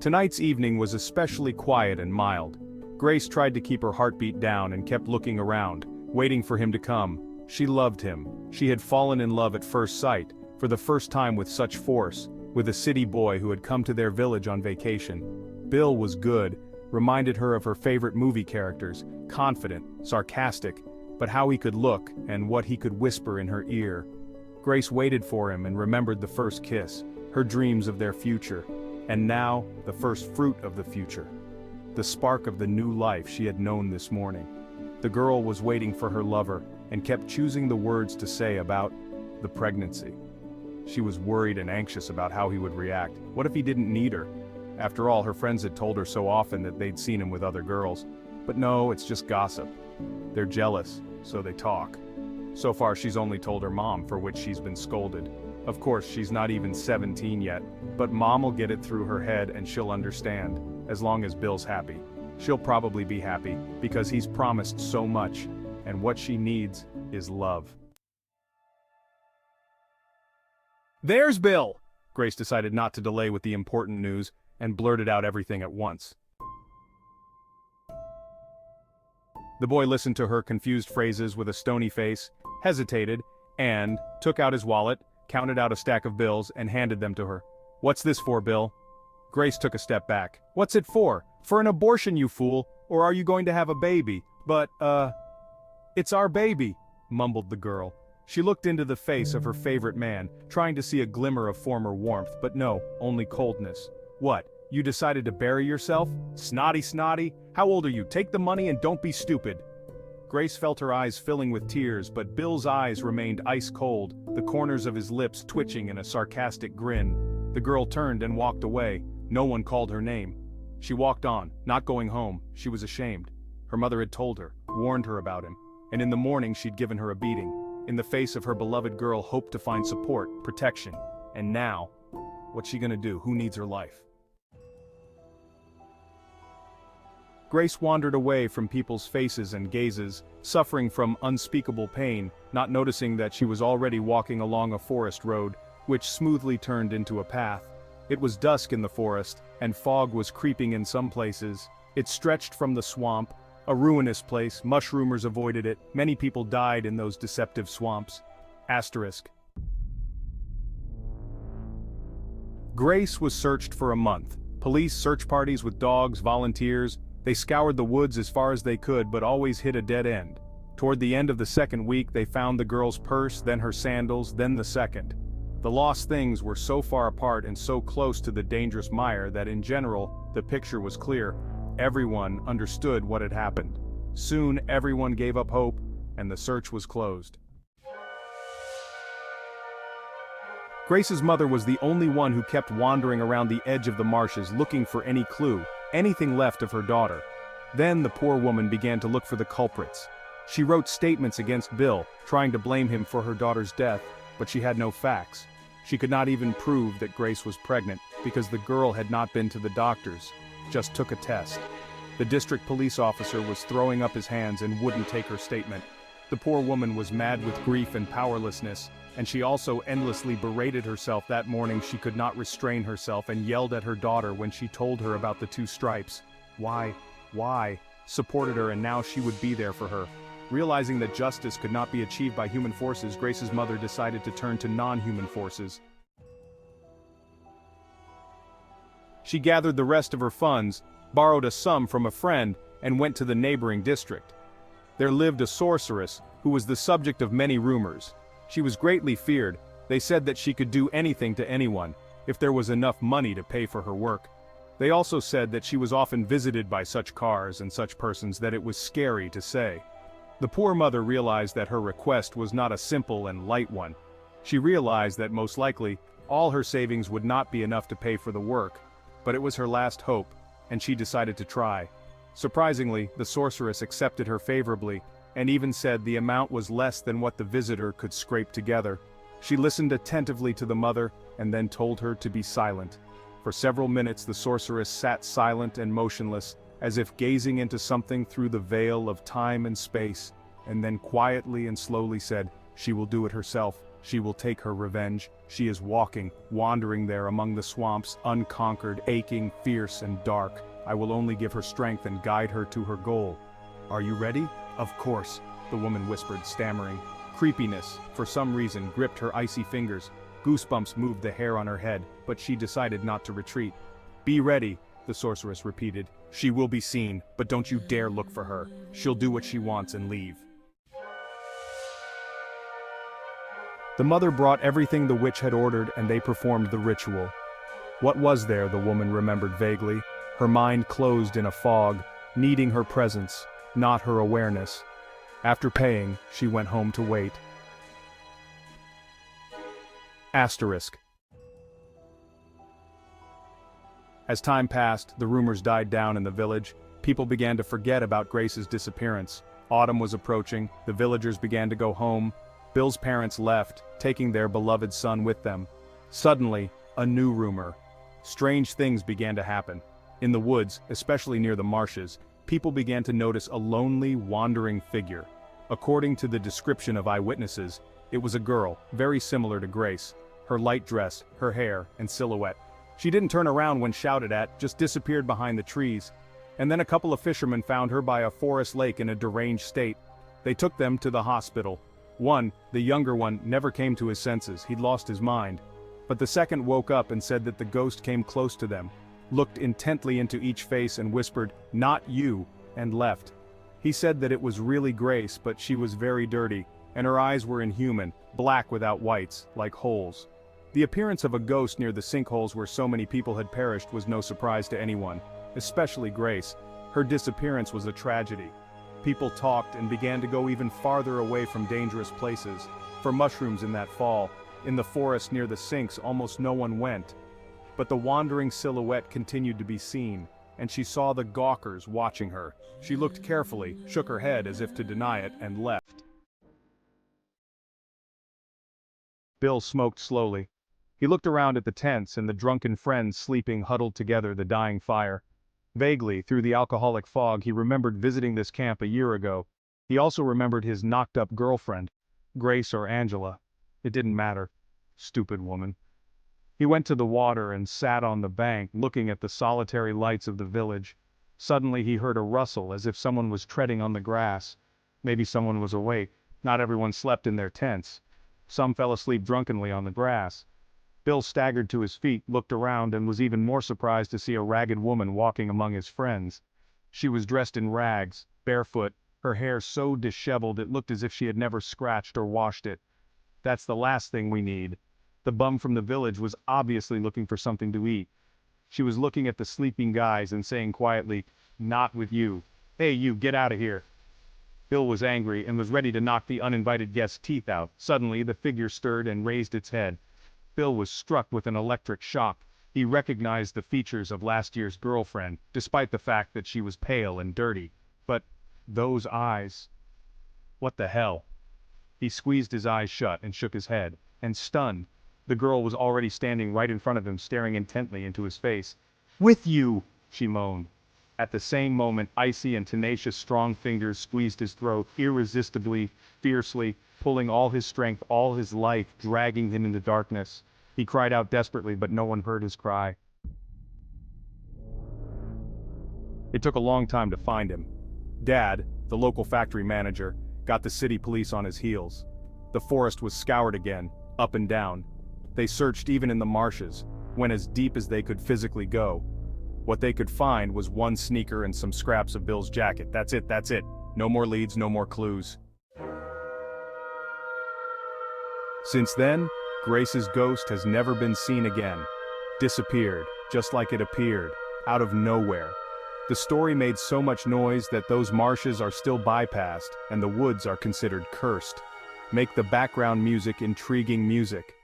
Tonight's evening was especially quiet and mild. Grace tried to keep her heartbeat down and kept looking around, waiting for him to come. She loved him. She had fallen in love at first sight, for the first time with such force, with a city boy who had come to their village on vacation. Bill was good, reminded her of her favorite movie characters, confident, sarcastic, but how he could look and what he could whisper in her ear. Grace waited for him and remembered the first kiss, her dreams of their future, and now, the first fruit of the future. The spark of the new life she had known this morning. The girl was waiting for her lover, and kept choosing the words to say about the pregnancy. She was worried and anxious about how he would react. What if he didn't need her? After all, her friends had told her so often that they'd seen him with other girls. But no, it's just gossip. They're jealous, so they talk. So far she's only told her mom, for which she's been scolded. Of course, she's not even 17 yet, but mom will get it through her head and she'll understand, as long as Bill's happy. She'll probably be happy, because he's promised so much, and what she needs is love. "There's Bill!" Grace decided not to delay with the important news, and blurted out everything at once. The boy listened to her confused phrases with a stony face, hesitated, and took out his wallet, counted out a stack of bills, and handed them to her. "What's this for, Bill?" Grace took a step back. "What's it for? For an abortion, you fool, or are you going to have a baby? But, it's our baby," mumbled the girl. She looked into the face of her favorite man, trying to see a glimmer of former warmth, but no, only coldness. "What, you decided to bury yourself? Snotty. How old are you? Take the money and don't be stupid." Grace felt her eyes filling with tears, but Bill's eyes remained ice cold, the corners of his lips twitching in a sarcastic grin. The girl turned and walked away. No one called her name. She walked on, not going home. She was ashamed. Her mother had told her, warned her about him, and in the morning she'd given her a beating. In the face of her beloved girl hoped to find support, protection. And now, what's she gonna do? Who needs her life? Grace wandered away from people's faces and gazes, suffering from unspeakable pain, not noticing that she was already walking along a forest road, which smoothly turned into a path. It was dusk in the forest, and fog was creeping in some places. It stretched from the swamp, a ruinous place. Mushroomers avoided it. Many people died in those deceptive swamps. Asterisk. Grace was searched for a month. Police search parties with dogs, volunteers. They scoured the woods as far as they could, but always hit a dead end. Toward the end of the second week, they found the girl's purse, then her sandals, then the second. The lost things were so far apart and so close to the dangerous mire that in general, the picture was clear. Everyone understood what had happened. Soon everyone gave up hope, and the search was closed. Grace's mother was the only one who kept wandering around the edge of the marshes looking for any clue, anything left of her daughter. Then the poor woman began to look for the culprits. She wrote statements against Bill, trying to blame him for her daughter's death, but she had no facts. She could not even prove that Grace was pregnant, because the girl had not been to the doctors, just took a test. The district police officer was throwing up his hands and wouldn't take her statement. The poor woman was mad with grief and powerlessness, and she also endlessly berated herself that morning. She could not restrain herself and yelled at her daughter when she told her about the 2 stripes. Why? Supported her, and now she would be there for her. Realizing that justice could not be achieved by human forces, Grace's mother decided to turn to non-human forces. She gathered the rest of her funds, borrowed a sum from a friend, and went to the neighboring district. There lived a sorceress, who was the subject of many rumors. She was greatly feared. They said that she could do anything to anyone, if there was enough money to pay for her work. They also said that she was often visited by such cars and such persons that it was scary to say. The poor mother realized that her request was not a simple and light one. She realized that most likely, all her savings would not be enough to pay for the work, but it was her last hope, and she decided to try. Surprisingly, the sorceress accepted her favorably, and even said the amount was less than what the visitor could scrape together. She listened attentively to the mother, and then told her to be silent. For several minutes the sorceress sat silent and motionless, as if gazing into something through the veil of time and space, and then quietly and slowly said, "She will do it herself. She will take her revenge. She is walking, wandering there among the swamps, unconquered, aching, fierce and dark. I will only give her strength and guide her to her goal. Are you ready? Of course, the woman whispered, stammering. Creepiness, for some reason, gripped her icy fingers. Goosebumps moved the hair on her head, but she decided not to retreat. Be ready, the sorceress repeated. She will be seen, but don't you dare look for her. She'll do what she wants and leave. The mother brought everything the witch had ordered and they performed the ritual. What was there, the woman remembered vaguely, her mind closed in a fog, needing her presence, not her awareness. After paying, she went home to wait. Asterisk. As time passed, the rumors died down in the village. People began to forget about Grace's disappearance. Autumn was approaching, the villagers began to go home. Bill's parents left, taking their beloved son with them. Suddenly, a new rumor. Strange things began to happen. In the woods, especially near the marshes, people began to notice a lonely, wandering figure. According to the description of eyewitnesses, it was a girl, very similar to Grace. Her light dress, her hair, and silhouette. She didn't turn around when shouted at, just disappeared behind the trees. And then a couple of fishermen found her by a forest lake in a deranged state. They took them to the hospital. One, the younger one, never came to his senses, he'd lost his mind. But the second woke up and said that the ghost came close to them, looked intently into each face and whispered, "Not you," and left. He said that it was really Grace, but she was very dirty, and her eyes were inhuman, black without whites, like holes. The appearance of a ghost near the sinkholes where so many people had perished was no surprise to anyone, especially Grace. Her disappearance was a tragedy. People talked and began to go even farther away from dangerous places. For mushrooms in that fall, in the forest near the sinks almost no one went. But the wandering silhouette continued to be seen, and she saw the gawkers watching her. She looked carefully, shook her head as if to deny it, and left. Bill smoked slowly. He looked around at the tents and the drunken friends sleeping huddled together the dying fire. Vaguely, through the alcoholic fog, he remembered visiting this camp a year ago. He also remembered his knocked-up girlfriend, Grace or Angela. It didn't matter. Stupid woman. He went to the water and sat on the bank, looking at the solitary lights of the village. Suddenly he heard a rustle, as if someone was treading on the grass. Maybe someone was awake. Not everyone slept in their tents. Some fell asleep drunkenly on the grass. Bill staggered to his feet, looked around, and was even more surprised to see a ragged woman walking among his friends. She was dressed in rags, barefoot, her hair so disheveled it looked as if she had never scratched or washed it. That's the last thing we need. The bum from the village was obviously looking for something to eat. She was looking at the sleeping guys and saying quietly, "Not with you. Hey you, get out of here." Bill was angry and was ready to knock the uninvited guest's teeth out. Suddenly the figure stirred and raised its head. Bill was struck with an electric shock. He recognized the features of last year's girlfriend, despite the fact that she was pale and dirty. But those eyes... What the hell? He squeezed his eyes shut and shook his head. And stunned, the girl was already standing right in front of him, staring intently into his face. "With you!" she moaned. At the same moment, icy and tenacious strong fingers squeezed his throat, irresistibly, fiercely, pulling all his strength, all his life, dragging him into darkness. He cried out desperately, but no one heard his cry. It took a long time to find him. Dad, the local factory manager, got the city police on his heels. The forest was scoured again, up and down. They searched even in the marshes, went as deep as they could physically go. What they could find was one sneaker and some scraps of Bill's jacket. That's it. No more leads, no more clues. Since then, Grace's ghost has never been seen again. Disappeared, just like it appeared, out of nowhere. The story made so much noise that those marshes are still bypassed and the woods are considered cursed. Make the background music intriguing music.